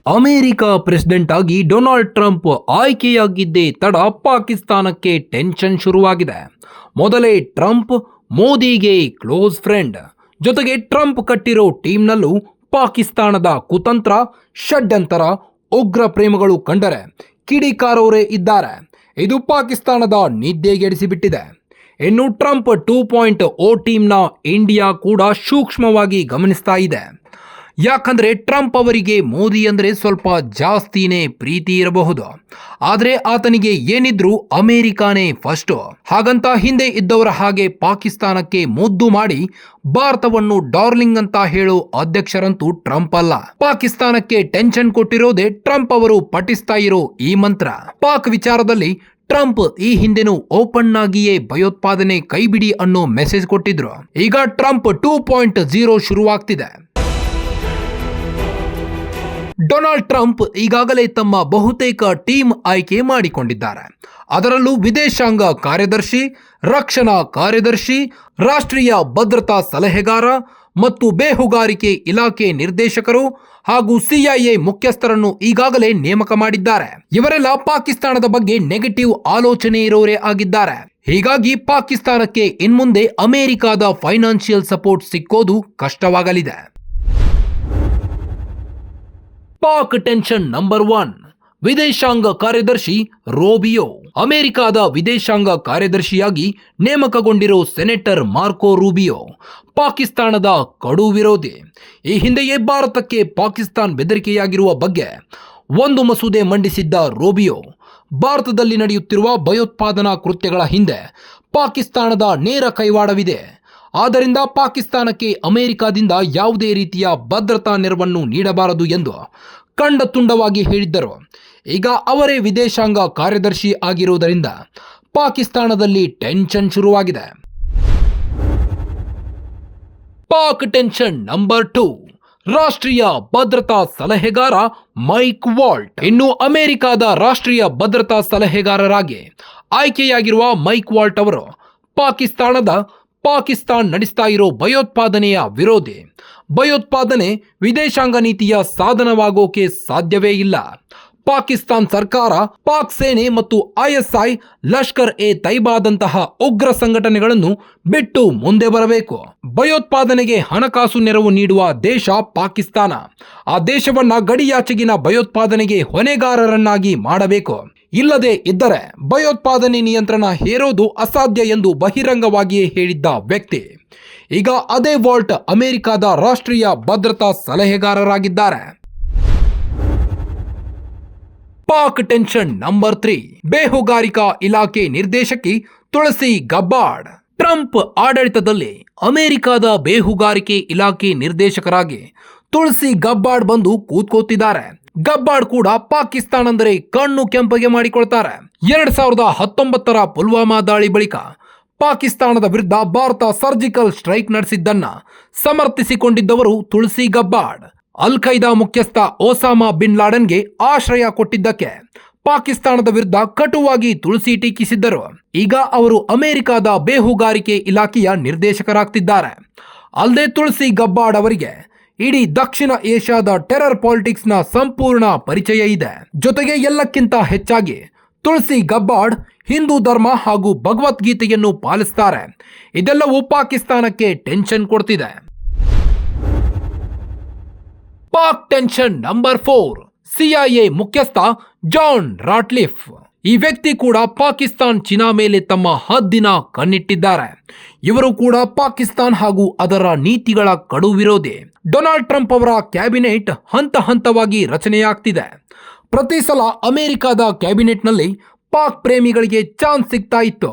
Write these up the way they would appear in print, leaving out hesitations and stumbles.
America president ಆಗಿ Donald Trump ಆಯ್ಕೆಯಾಗಿದ್ದೇ ತಡ ಪಾಕಿಸ್ತಾನಕ್ಕೆ ಟೆನ್ಷನ್ ಶುರುವಾಗಿದೆ. ಮೊದಲೇ ಟ್ರಂಪ್ ಮೋದಿಗೆ ಕ್ಲೋಸ್ ಫ್ರೆಂಡ್, ಜೊತೆಗೆ ಟ್ರಂಪ್ ಕಟ್ಟಿರೋ ಟೀಮ್ನಲ್ಲೂ ಪಾಕಿಸ್ತಾನದ ಕುತಂತ್ರ, ಷಡ್ಯಂತರ, ಉಗ್ರ ಪ್ರೇಮಗಳು ಕಂಡರೆ ಕಿಡಿಕಾರೋರೇ ಇದ್ದಾರೆ. ಇದು ಪಾಕಿಸ್ತಾನದ ನಿದ್ದೆಗೆಡಿಸಿಬಿಟ್ಟಿದೆ. ಇನ್ನು ಟ್ರಂಪ್ 2.0 ಟೀಮ್ನ ಇಂಡಿಯಾ ಕೂಡ ಸೂಕ್ಷ್ಮವಾಗಿ ಗಮನಿಸ್ತಾ ಇದೆ. ಯಾಕಂದರೆ ಟ್ರಂಪ್ ಅವರಿಗೆ ಮೋದಿ ಅಂದರೆ ಸ್ವಲ್ಪ ಜಾಸ್ತಿನೇ ಪ್ರೀತಿ ಇರಬಹುದು, ಆದರೆ ಆತನಿಗೆ ಏನಿದ್ರೂ ಅಮೆರಿಕಾನೇ ಫಸ್ಟು. ಹಾಗಂತ ಹಿಂದೆ ಇದ್ದವರ ಹಾಗೆ ಪಾಕಿಸ್ತಾನಕ್ಕೆ ಮುದ್ದು ಮಾಡಿ ಭಾರತವನ್ನು ಡಾರ್ಲಿಂಗ್ ಅಂತ ಹೇಳೋ ಅಧ್ಯಕ್ಷರಂತೂ ಟ್ರಂಪ್ ಅಲ್ಲ. ಪಾಕಿಸ್ತಾನಕ್ಕೆ ಟೆನ್ಷನ್ ಕೊಟ್ಟಿರೋದೇ ಟ್ರಂಪ್ ಅವರು ಪಠಿಸ್ತಾ ಇರೋ ಈ ಮಂತ್ರ. ಪಾಕ್ ವಿಚಾರದಲ್ಲಿ ಟ್ರಂಪ್ ಈ ಹಿಂದೆನೂ ಓಪನ್ ಆಗಿಯೇ ಭಯೋತ್ಪಾದನೆ ಕೈಬಿಡಿ ಅನ್ನೋ ಮೆಸೇಜ್ ಕೊಟ್ಟಿದ್ರು. ಈಗ ಟ್ರಂಪ್ 2.0 ಶುರುವಾಗ್ತಿದೆ. ಡೊನಾಲ್ಡ್ ಟ್ರಂಪ್ ಈಗಾಗಲೇ ತಮ್ಮ ಬಹುತೇಕ ಟೀಮ್ ಆಯ್ಕೆ ಮಾಡಿಕೊಂಡಿದ್ದಾರೆ. ಅದರಲ್ಲೂ ವಿದೇಶಾಂಗ ಕಾರ್ಯದರ್ಶಿ, ರಕ್ಷಣಾ ಕಾರ್ಯದರ್ಶಿ, ರಾಷ್ಟ್ರೀಯ ಭದ್ರತಾ ಸಲಹೆಗಾರ ಮತ್ತು ಬೇಹುಗಾರಿಕೆ ಇಲಾಖೆ ನಿರ್ದೇಶಕರು ಹಾಗೂ CIA ಮುಖ್ಯಸ್ಥರನ್ನು ಈಗಾಗಲೇ ನೇಮಕ ಮಾಡಿದ್ದಾರೆ. ಇವರೆಲ್ಲ ಪಾಕಿಸ್ತಾನದ ಬಗ್ಗೆ ನೆಗೆಟಿವ್ ಆಲೋಚನೆ ಇರೋರೇ ಆಗಿದ್ದಾರೆ. ಹೀಗಾಗಿ ಪಾಕಿಸ್ತಾನಕ್ಕೆ ಇನ್ಮುಂದೆ ಅಮೆರಿಕಾದ ಫೈನಾನ್ಷಿಯಲ್ ಸಪೋರ್ಟ್ ಸಿಕ್ಕೋದು ಕಷ್ಟವಾಗಲಿದೆ. ಪಾಕ್ ಟೆನ್ಷನ್ ನಂಬರ್ 1, ವಿದೇಶಾಂಗ ಕಾರ್ಯದರ್ಶಿ ರೂಬಿಯೋ. ಅಮೆರಿಕಾದ ವಿದೇಶಾಂಗ ಕಾರ್ಯದರ್ಶಿಯಾಗಿ ನೇಮಕಗೊಂಡಿರೋ ಸೆನೆಟರ್ ಮಾರ್ಕೋ ರೂಬಿಯೋ ಪಾಕಿಸ್ತಾನದ ಕಡು ವಿರೋಧಿ. ಈ ಹಿಂದೆಯೇ ಭಾರತಕ್ಕೆ ಪಾಕಿಸ್ತಾನ್ ಬೆದರಿಕೆಯಾಗಿರುವ ಬಗ್ಗೆ ಒಂದು ಮಸೂದೆ ಮಂಡಿಸಿದ್ದ ರೂಬಿಯೋ, ಭಾರತದಲ್ಲಿ ನಡೆಯುತ್ತಿರುವ ಭಯೋತ್ಪಾದನಾ ಕೃತ್ಯಗಳ ಹಿಂದೆ ಪಾಕಿಸ್ತಾನದ ನೇರ ಕೈವಾಡವಿದೆ, ಆದ್ದರಿಂದ ಪಾಕಿಸ್ತಾನಕ್ಕೆ ಅಮೆರಿಕದಿಂದ ಯಾವುದೇ ರೀತಿಯ ಭದ್ರತಾ ನೆರವನ್ನು ನೀಡಬಾರದು ಎಂದು ಕಂಡ ತುಂಡವಾಗಿ ಹೇಳಿದ್ದರು. ಈಗ ಅವರೇ ವಿದೇಶಾಂಗ ಕಾರ್ಯದರ್ಶಿ ಆಗಿರುವುದರಿಂದ ಪಾಕಿಸ್ತಾನದಲ್ಲಿ ಟೆನ್ಷನ್ ಶುರುವಾಗಿದೆ. ಪಾಕ್ ಟೆನ್ಷನ್ ನಂಬರ್ 2, ರಾಷ್ಟ್ರೀಯ ಭದ್ರತಾ ಸಲಹೆಗಾರ ಮೈಕ್ ವಾಲ್ಟ್. ಇನ್ನು ಅಮೆರಿಕದ ರಾಷ್ಟ್ರೀಯ ಭದ್ರತಾ ಸಲಹೆಗಾರರಾಗಿ ಆಯ್ಕೆಯಾಗಿರುವ ಮೈಕ್ ವಾಲ್ಟ್ ಅವರು ಪಾಕಿಸ್ತಾನ್ ನಡೆಸ್ತಾ ಇರೋ ಭಯೋತ್ಪಾದನೆಯ ವಿರೋಧಿ. ಭಯೋತ್ಪಾದನೆ ವಿದೇಶಾಂಗ ನೀತಿಯ ಸಾಧನವಾಗೋಕೆ ಸಾಧ್ಯವೇ ಇಲ್ಲ. ಪಾಕಿಸ್ತಾನ್ ಸರ್ಕಾರ ಪಾಕ್ ಸೇನೆ ಮತ್ತು ISI, ಲಷ್ಕರ್ ಎ ತೈಬಾದಂತಹ ಉಗ್ರ ಸಂಘಟನೆಗಳನ್ನು ಬಿಟ್ಟು ಮುಂದೆ ಬರಬೇಕು. ಭಯೋತ್ಪಾದನೆಗೆ ಹಣಕಾಸು ನೆರವು ನೀಡುವ ದೇಶ ಪಾಕಿಸ್ತಾನ. ಆ ದೇಶವನ್ನ ಗಡಿಯಾಚೆಗಿನ ಭಯೋತ್ಪಾದನೆಗೆ ಹೊಣೆಗಾರರನ್ನಾಗಿ ಮಾಡಬೇಕು. ಇಲ್ಲದೆ ಇದ್ದರೆ ಭಯೋತ್ಪಾದನೆ ನಿಯಂತ್ರಣ ಹೇರೋದು ಅಸಾಧ್ಯ ಎಂದು ಬಹಿರಂಗವಾಗಿಯೇ ಹೇಳಿದ್ದ ವ್ಯಕ್ತಿ ಈಗ ಅದೇ ವಾಲ್ಟ್ ಅಮೆರಿಕದ ರಾಷ್ಟ್ರೀಯ ಭದ್ರತಾ ಸಲಹೆಗಾರರಾಗಿದ್ದಾರೆ. ಪಾಕ್ ಟೆನ್ಷನ್ ನಂಬರ್ 3, ಬೇಹುಗಾರಿಕಾ ಇಲಾಖೆ ನಿರ್ದೇಶಕಿ ತುಳಸಿ ಗಬ್ಬಾರ್ಡ್. ಟ್ರಂಪ್ ಆಡಳಿತದಲ್ಲಿ ಅಮೆರಿಕದ ಬೇಹುಗಾರಿಕೆ ಇಲಾಖೆ ನಿರ್ದೇಶಕರಾಗಿ ತುಳಸಿ ಗಬ್ಬಾರ್ಡ್ ಬಂದು ಕೂತ್ಕೋತಿದ್ದಾರೆ. ಗಬ್ಬಾರ್ಡ್ ಕೂಡ ಪಾಕಿಸ್ತಾನ ಅಂದರೆ ಕಣ್ಣು ಕೆಂಪಗೆ ಮಾಡಿಕೊಳ್ತಾರೆ. 2019ರ ಪುಲ್ವಾಮಾ ದಾಳಿ ಬಳಿಕ ಪಾಕಿಸ್ತಾನದ ವಿರುದ್ಧ ಭಾರತ ಸರ್ಜಿಕಲ್ ಸ್ಟ್ರೈಕ್ ನಡೆಸಿದ್ದನ್ನ ಸಮರ್ಥಿಸಿಕೊಂಡಿದ್ದವರು ತುಳಸಿ ಗಬ್ಬಾರ್ಡ್. ಅಲ್ ಖೈದಾ ಮುಖ್ಯಸ್ಥ ಒಸಾಮಾ ಬಿನ್ ಲಾಡೆನ್ಗೆ ಆಶ್ರಯ ಕೊಟ್ಟಿದ್ದಕ್ಕೆ ಪಾಕಿಸ್ತಾನದ ವಿರುದ್ಧ ಕಟುವಾಗಿ ತುಳಸಿ ಟೀಕಿಸಿದ್ದರು. ಈಗ ಅವರು ಅಮೆರಿಕದ ಬೇಹುಗಾರಿಕೆ ಇಲಾಖೆಯ ನಿರ್ದೇಶಕರಾಗ್ತಿದ್ದಾರೆ. ಅಲ್ಲದೆ ತುಳಸಿ ಗಬ್ಬಾರ್ಡ್ ಅವರಿಗೆ ಇಡೀ ದಕ್ಷಿಣ ಏಷ್ಯಾದ ಟೆರರ್ ಪಾಲಿಟಿಕ್ಸ್ನ ಸಂಪೂರ್ಣ ಪರಿಚಯ ಇದೆ. ಜೊತೆಗೆ ಎಲ್ಲಕ್ಕಿಂತ ಹೆಚ್ಚಾಗಿ ತುಳಸಿ ಗಬ್ಬಾರ್ಡ್ ಹಿಂದೂ ಧರ್ಮ ಹಾಗೂ ಭಗವದ್ಗೀತೆಯನ್ನು ಪಾಲಿಸ್ತಾರೆ. ಇದೆಲ್ಲವೂ ಪಾಕಿಸ್ತಾನಕ್ಕೆ ಟೆನ್ಷನ್ ಕೊಡ್ತಿದೆ. ಪಾಕ್ ಟೆನ್ಷನ್ ನಂಬರ್ 4, CIA ಮುಖ್ಯಸ್ಥ ಜಾನ್ ರಾಟ್ಲಿಫ್. ಈ ವ್ಯಕ್ತಿ ಕೂಡ ಪಾಕಿಸ್ತಾನ್ ಚೀನಾ ಮೇಲೆ ತಮ್ಮ ಹದ್ದಿನ ಕಣ್ಣಿಟ್ಟಿದ್ದಾರೆ. ಇವರು ಕೂಡ ಪಾಕಿಸ್ತಾನ್ ಹಾಗೂ ಅದರ ನೀತಿಗಳ ಕಡು ವಿರೋಧಿ. ಡೊನಾಲ್ಡ್ ಟ್ರಂಪ್ ಅವರ ಕ್ಯಾಬಿನೆಟ್ ಹಂತ ಹಂತವಾಗಿ ರಚನೆಯಾಗ್ತಿದೆ. ಪ್ರತಿ ಸಲ ಅಮೆರಿಕದ ಕ್ಯಾಬಿನೆಟ್ನಲ್ಲಿ ಪಾಕ್ ಪ್ರೇಮಿಗಳಿಗೆ ಚಾನ್ಸ್ ಸಿಗ್ತಾ ಇತ್ತು.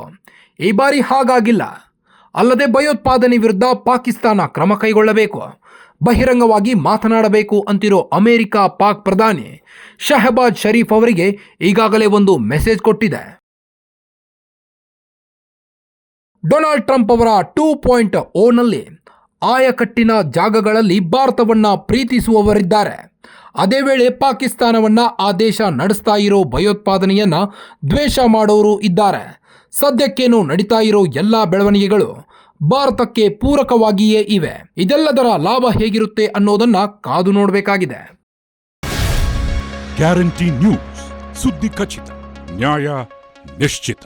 ಈ ಬಾರಿ ಹಾಗಾಗಿಲ್ಲ. ಅಲ್ಲದೆ ಭಯೋತ್ಪಾದನೆ ವಿರುದ್ಧ ಪಾಕಿಸ್ತಾನ ಕ್ರಮ ಕೈಗೊಳ್ಳಬೇಕು, ಬಹಿರಂಗವಾಗಿ ಮಾತನಾಡಬೇಕು ಅಂತಿರೋ ಅಮೆರಿಕ ಪಾಕ್ ಪ್ರಧಾನಿ ಶಹಬಾಜ್ ಶರೀಫ್ ಅವರಿಗೆ ಈಗಾಗಲೇ ಒಂದು ಮೆಸೇಜ್ ಕೊಟ್ಟಿದೆ. ಡೊನಾಲ್ಡ್ ಟ್ರಂಪ್ ಅವರ 2.0ನಲ್ಲಿ ಆಯಕಟ್ಟಿನ ಜಾಗಗಳಲ್ಲಿ ಭಾರತವನ್ನ ಪ್ರೀತಿಸುವವರಿದ್ದಾರೆ. ಅದೇ ವೇಳೆ ಪಾಕಿಸ್ತಾನವನ್ನ ಆ ದೇಶ ನಡೆಸ್ತಾ ಇರೋ ಭಯೋತ್ಪಾದನೆಯನ್ನ ದ್ವೇಷ ಮಾಡೋರು ಇದ್ದಾರೆ. ಸದ್ಯಕ್ಕೇನು ನಡೀತಾ ಇರೋ ಎಲ್ಲ ಬೆಳವಣಿಗೆಗಳು ಭಾರತಕ್ಕೆ ಪೂರಕವಾಗಿಯೇ ಇವೆ. ಇದೆಲ್ಲದರ ಲಾಭ ಹೇಗಿರುತ್ತೆ ಅನ್ನೋದನ್ನ ಕಾದು ನೋಡಬೇಕಾಗಿದೆ. ಗ್ಯಾರಂಟಿ ನ್ಯೂಸ್, ಸುದ್ದಿ ಖಚಿತ, ನ್ಯಾಯ ನಿಶ್ಚಿತ.